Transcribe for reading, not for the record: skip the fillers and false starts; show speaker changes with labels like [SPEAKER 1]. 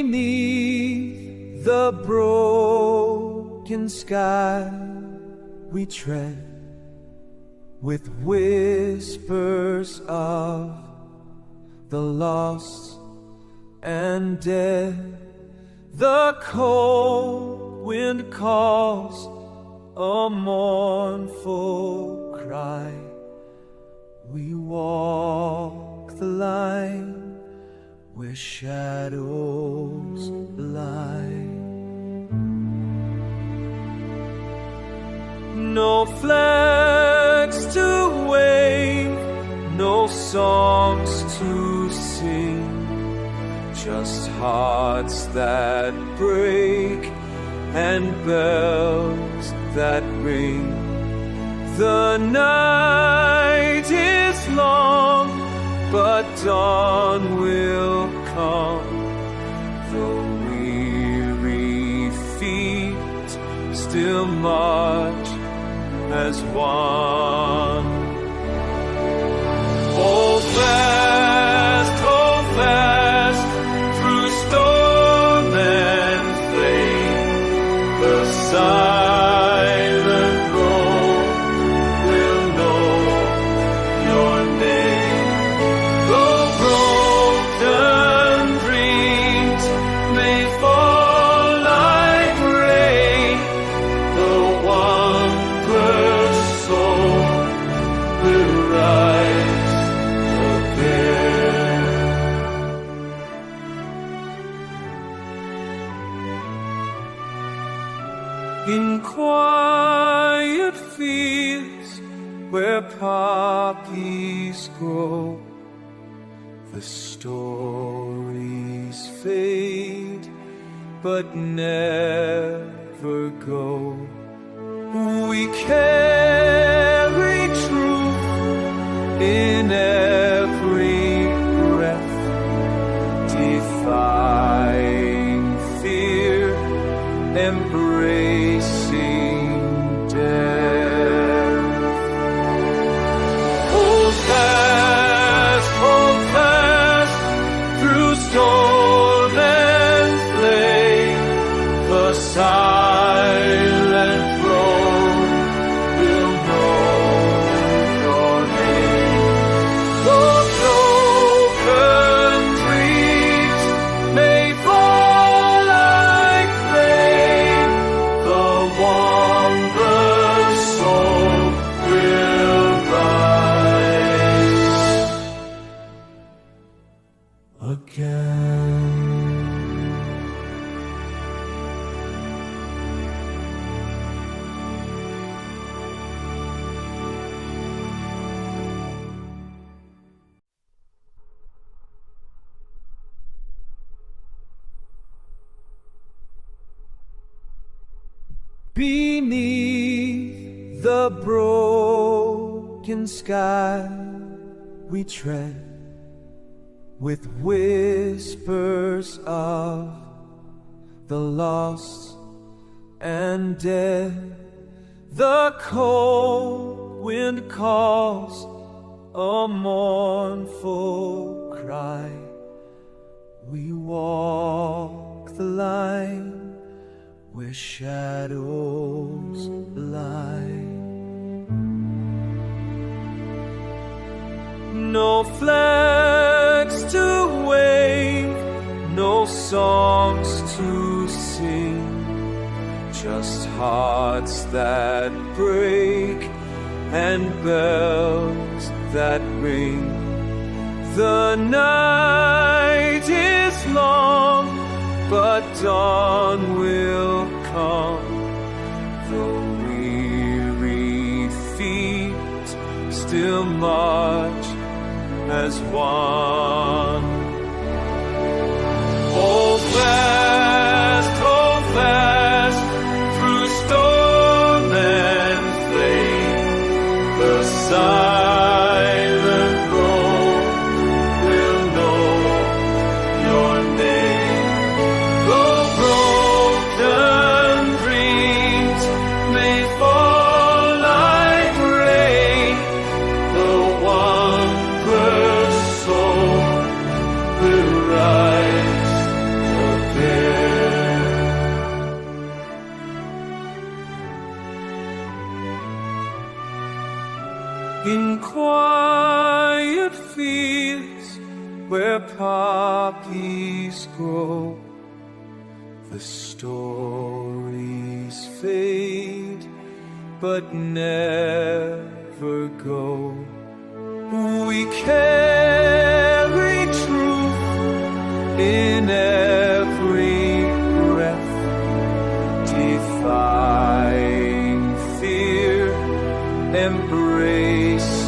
[SPEAKER 1] Beneath the broken sky we tread, with whispers of the lost and dead. The cold wind calls a mournful cry. We walk the line where shadows lie. No flags to wave, no songs to sing, just hearts that break and bells that ring. The night is long, but dawn will come. The weary feet still march as one. Hold fast through storm and flame. The silent road will know your name. Though broken dreams may fall like rain, the wanderer's soul will rise again. In quiet fields where poppies grow, the stories fade but never go. We carry truth in every breath, defying fear, embracing death. Hold fast through storm and flame. The silent road will know your name. The broken dreams may fall like rain. The wanderer's soul will rise again. Beneath the broken sky we tread, with whispers of the lost and dead. The cold wind calls a mournful cry. We walk the line where shadows lie. No flags to wave, no songs to sing, just hearts that break and bells that ring. The night is long, but dawn will come. The weary feet still march as one. Hold fast through storm and flame. The silent road will know your name. Though broken dreams may fall like rain, the wanderer's soul will rise again. in quiet fields where poppies grow. The stories fade but never go. We carry truth in every breath, defying fear, embracing